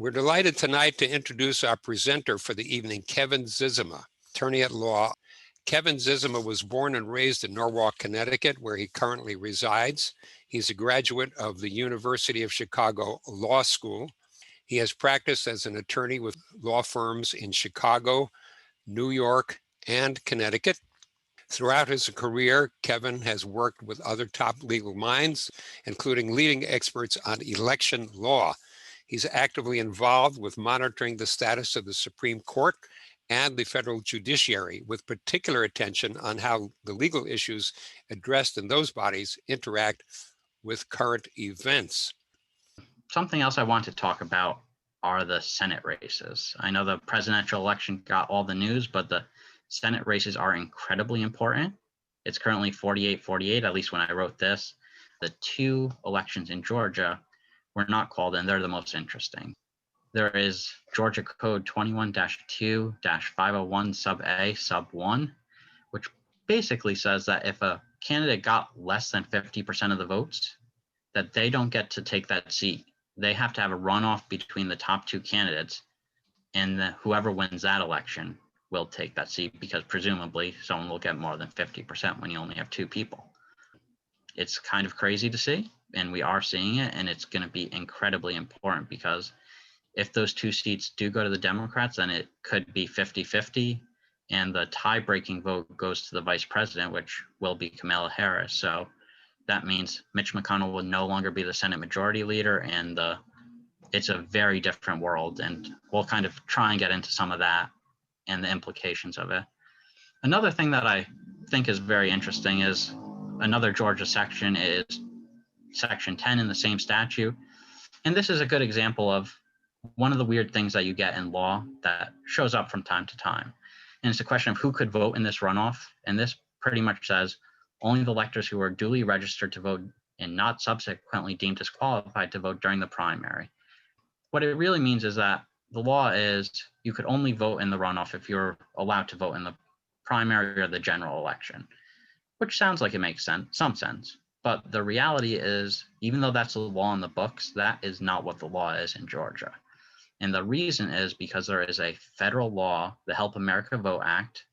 We're delighted tonight to introduce our presenter for the evening, Kevin Zezima, attorney at law. Kevin Zezima was born and raised in Norwalk, Connecticut, where he currently resides. He's a graduate of the University of Chicago Law School. He has practiced as an attorney with law firms in Chicago, New York, and Connecticut. Throughout his career, Kevin has worked with other top legal minds, including leading experts on election law. He's actively involved with monitoring the status of the Supreme Court and the federal judiciary, with particular attention on how the legal issues addressed in those bodies interact with current events. Something else I want to talk about are the Senate races. I know the presidential election got all the news, but the Senate races are incredibly important. It's currently 48-48, at least when I wrote this. The two elections in Georgia were not called, and they're the most interesting. There is Georgia Code 21-2-501 sub A sub 1, which basically says that if a candidate got less than 50% of the votes, that they don't get to take that seat. They have to have a runoff between the top two candidates, and whoever wins that election will take that seat, because presumably someone will get more than 50% when you only have two people. It's kind of crazy to see, and we are seeing it, and it's going to be incredibly important, because if those two seats do go to the Democrats, then it could be 50-50, and the tie-breaking vote goes to the vice president, which will be Kamala Harris. So that means Mitch McConnell will no longer be the Senate Majority Leader, and it's a very different world, and we'll kind of try and get into some of that and the implications of it. Another thing that I think is very interesting is another Georgia section is Section 10 in the same statute. And this is a good example of one of the weird things that you get in law that shows up from time to time. And it's a question of who could vote in this runoff. And this pretty much says only the electors who are duly registered to vote and not subsequently deemed disqualified to vote during the primary. What it really means is that the law is you could only vote in the runoff if you're allowed to vote in the primary or the general election, which sounds like it makes some sense. But the reality is, even though that's the law in the books, that is not what the law is in Georgia. And the reason is because there is a federal law, the Help America Vote Act,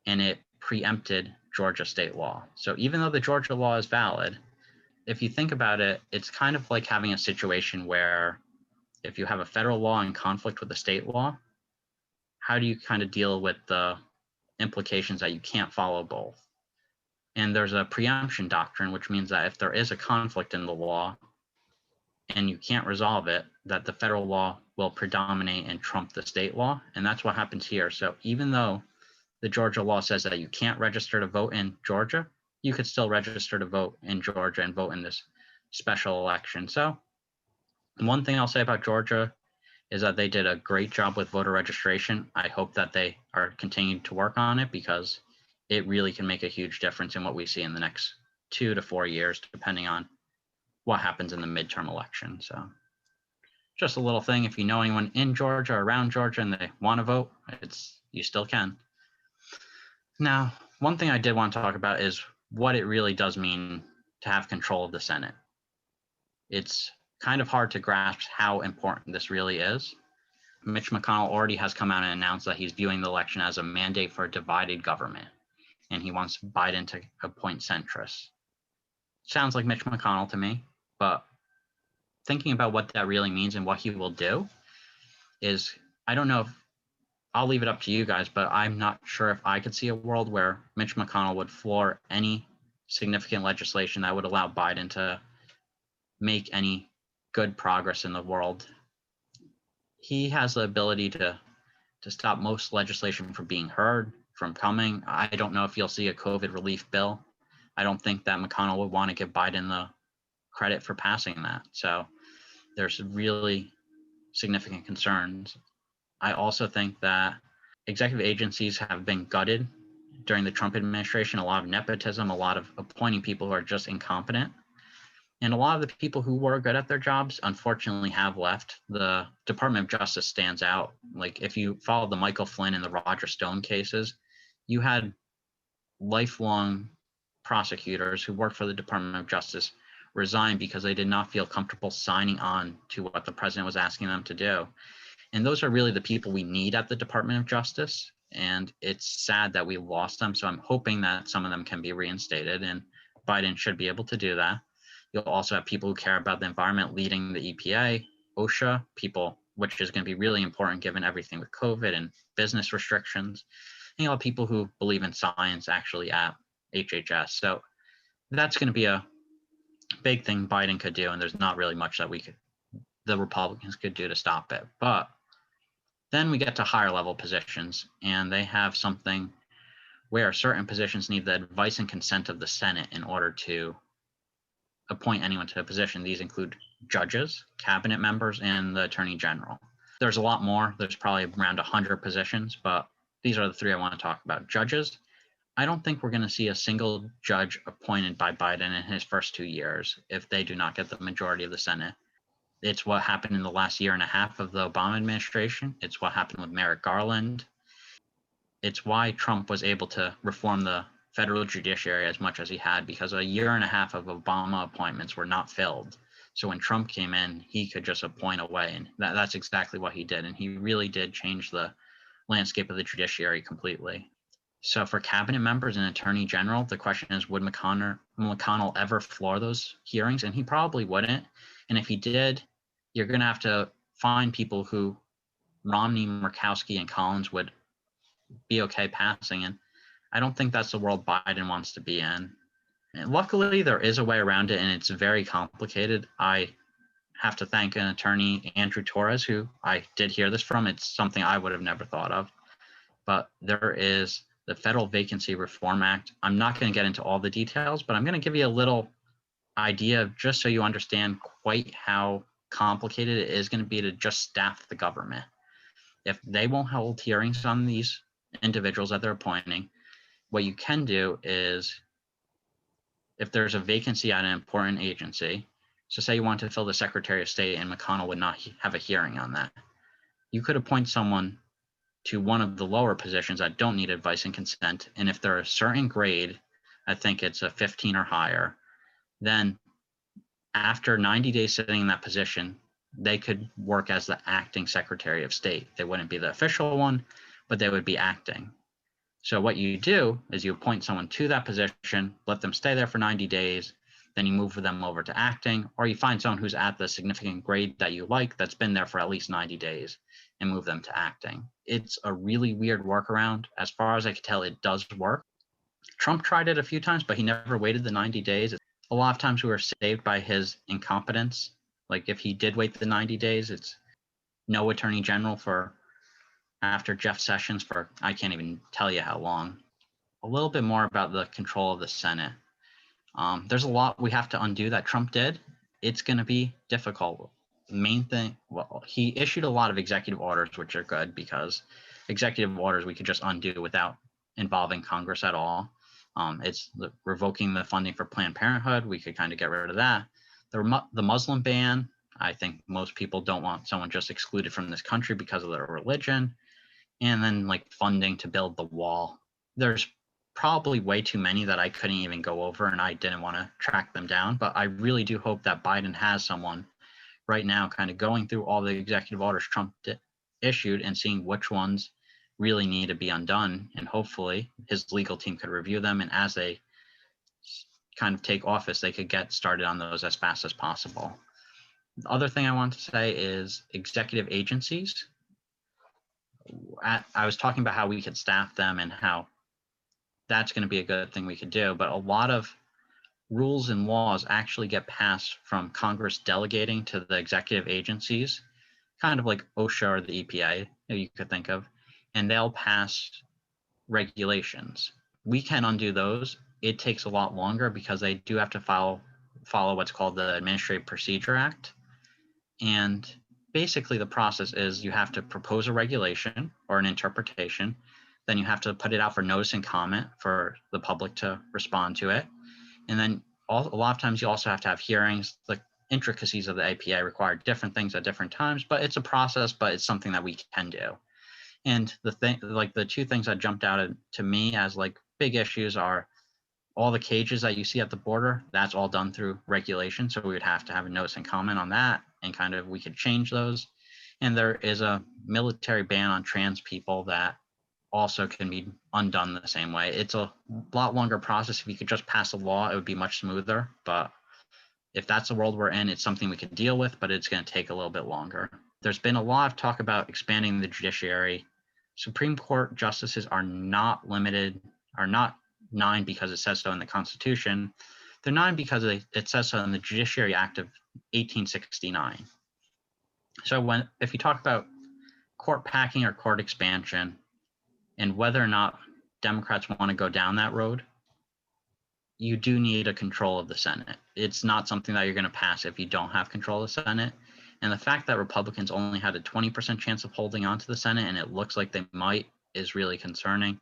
and it preempted Georgia state law. So even though the Georgia law is valid, if you think about it, it's kind of like having a situation where if you have a federal law in conflict with the state law, how do you kind of deal with the implications that you can't follow both? And there's a preemption doctrine, which means that if there is a conflict in the law and you can't resolve it, that the federal law will predominate and trump the state law. And that's what happens here. So even though the Georgia law says that you can't register to vote in Georgia, you could still register to vote in Georgia and vote in this special election. So one thing I'll say about Georgia is that they did a great job with voter registration. I hope that they are continuing to work on it, because it really can make a huge difference in what we see in the next 2 to 4 years, depending on what happens in the midterm election. So just a little thing, if you know anyone in Georgia or around Georgia and they want to vote, you still can. Now, one thing I did want to talk about is what it really does mean to have control of the Senate. It's kind of hard to grasp how important this really is. Mitch McConnell already has come out and announced that he's viewing the election as a mandate for a divided government, and he wants Biden to appoint centrists. Sounds like Mitch McConnell to me, but thinking about what that really means and what he will do is, I don't know if, I'll leave it up to you guys, but I'm not sure if I could see a world where Mitch McConnell would floor any significant legislation that would allow Biden to make any good progress in the world. He has the ability to stop most legislation from being heard, from coming. I don't know if you'll see a COVID relief bill. I don't think that McConnell would want to give Biden the credit for passing that. So there's really significant concerns. I also think that executive agencies have been gutted during the Trump administration, a lot of nepotism, a lot of appointing people who are just incompetent. And a lot of the people who were good at their jobs, unfortunately, have left. The Department of Justice stands out. Like, if you follow the Michael Flynn and the Roger Stone cases, you had lifelong prosecutors who worked for the Department of Justice resigned because they did not feel comfortable signing on to what the president was asking them to do. And those are really the people we need at the Department of Justice. And it's sad that we lost them. So I'm hoping that some of them can be reinstated, and Biden should be able to do that. You'll also have people who care about the environment leading the EPA, OSHA, people, which is going to be really important given everything with COVID and business restrictions. And you'll have people who believe in science actually at HHS. So that's going to be a big thing Biden could do. And there's not really much that the Republicans could do to stop it. But then we get to higher level positions, and they have something where certain positions need the advice and consent of the Senate in order to appoint anyone to a position. These include judges, cabinet members, and the attorney general. There's a lot more. There's probably around 100 positions, but these are the three I want to talk about. Judges, I don't think we're going to see a single judge appointed by Biden in his first 2 years if they do not get the majority of the Senate. It's what happened in the last year and a half of the Obama administration. It's what happened with Merrick Garland. It's why Trump was able to reform the federal judiciary as much as he had, because a year and a half of Obama appointments were not filled. So when Trump came in, he could just appoint away, and that's exactly what he did. And he really did change the landscape of the judiciary completely. So for cabinet members and attorney general, the question is, would McConnell ever floor those hearings? And he probably wouldn't. And if he did, you're going to have to find people who Romney, Murkowski, and Collins would be okay passing. And I don't think that's the world Biden wants to be in. And luckily, there is a way around it, and it's very complicated. I have to thank an attorney, Andrew Torres, who I did hear this from. It's something I would have never thought of. But there is the Federal Vacancy Reform Act. I'm not going to get into all the details, but I'm going to give you a little idea just so you understand quite how complicated it is going to be to just staff the government. If they won't hold hearings on these individuals that they're appointing, what you can do is, if there's a vacancy at an important agency, so say you want to fill the Secretary of State and McConnell would not have a hearing on that, you could appoint someone to one of the lower positions that don't need advice and consent. And if they're a certain grade, I think it's a 15 or higher, then after 90 days sitting in that position, they could work as the acting Secretary of State. They wouldn't be the official one, but they would be acting. So what you do is you appoint someone to that position, let them stay there for 90 days, then you move them over to acting, or you find someone who's at the significant grade that you like that's been there for at least 90 days and move them to acting. It's a really weird workaround. As far as I can tell, it does work. Trump tried it a few times, but he never waited the 90 days. A lot of times we were saved by his incompetence. Like if he did wait the 90 days, it's no attorney general for after Jeff Sessions for, I can't even tell you how long. A little bit more about the control of the Senate. There's a lot we have to undo that Trump did. It's going to be difficult. The main thing, well, he issued a lot of executive orders, which are good because executive orders we could just undo without involving Congress at all. It's revoking the funding for Planned Parenthood. We could kind of get rid of that. The Muslim ban, I think most people don't want someone just excluded from this country because of their religion. And then like funding to build the wall. There's probably way too many that I couldn't even go over, and I didn't want to track them down. But I really do hope that Biden has someone right now kind of going through all the executive orders Trump issued and seeing which ones really need to be undone. And hopefully his legal team could review them. And as they kind of take office, they could get started on those as fast as possible. The other thing I want to say is executive agencies. I was talking about how we could staff them and how that's going to be a good thing we could do. But a lot of rules and laws actually get passed from Congress delegating to the executive agencies, kind of like OSHA or the EPA, you could think of, and they'll pass regulations. We can undo those. It takes a lot longer because they do have to follow what's called the Administrative Procedure Act. And basically the process is you have to propose a regulation or an interpretation, then you have to put it out for notice and comment for the public to respond to it. And then a lot of times you also have to have hearings. The intricacies of the APA require different things at different times, but it's a process, but it's something that we can do. And the two things that jumped out to me as like big issues are all the cages that you see at the border, that's all done through regulation. So we would have to have a notice and comment on that, and kind of we could change those. And there is a military ban on trans people that also can be undone the same way. It's a lot longer process. If you could just pass a law, it would be much smoother. But if that's the world we're in, it's something we could deal with, but it's going to take a little bit longer. There's been a lot of talk about expanding the judiciary. Supreme Court justices are not limited, are not 9 because it says so in the Constitution. They're 9 because it says so in the Judiciary Act of 1869. So if you talk about court packing or court expansion and whether or not Democrats want to go down that road, you do need a control of the Senate. It's not something that you're going to pass if you don't have control of the Senate. And the fact that Republicans only had a 20% chance of holding on to the Senate, and it looks like they might, is really concerning.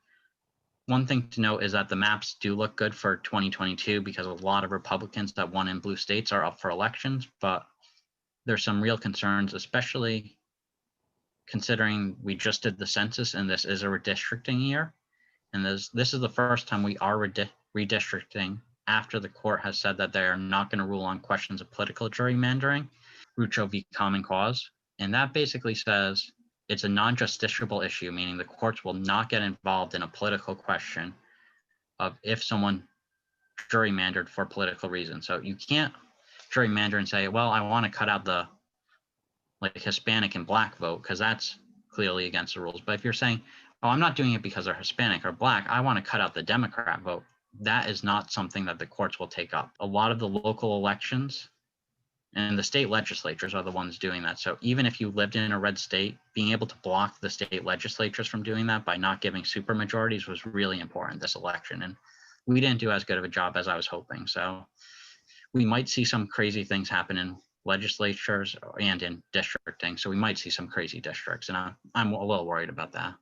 One thing to note is that the maps do look good for 2022 because a lot of Republicans that won in blue states are up for elections, but there's some real concerns, especially considering we just did the census and this is a redistricting year. And this is the first time we are redistricting after the court has said that they are not going to rule on questions of political gerrymandering, Rucho v. Common Cause. And that basically says it's a non-justiciable issue, meaning the courts will not get involved in a political question of if someone gerrymandered for political reasons. So you can't gerrymander and say, well, I want to cut out the Hispanic and Black vote, because that's clearly against the rules. But if you're saying, oh, I'm not doing it because they're Hispanic or Black, I want to cut out the Democrat vote, that is not something that the courts will take up. A lot of the local elections and the state legislatures are the ones doing that. So even if you lived in a red state, being able to block the state legislatures from doing that by not giving supermajorities was really important this election. And we didn't do as good of a job as I was hoping. So we might see some crazy things happen in legislatures and in districting. So we might see some crazy districts, and I'm a little worried about that.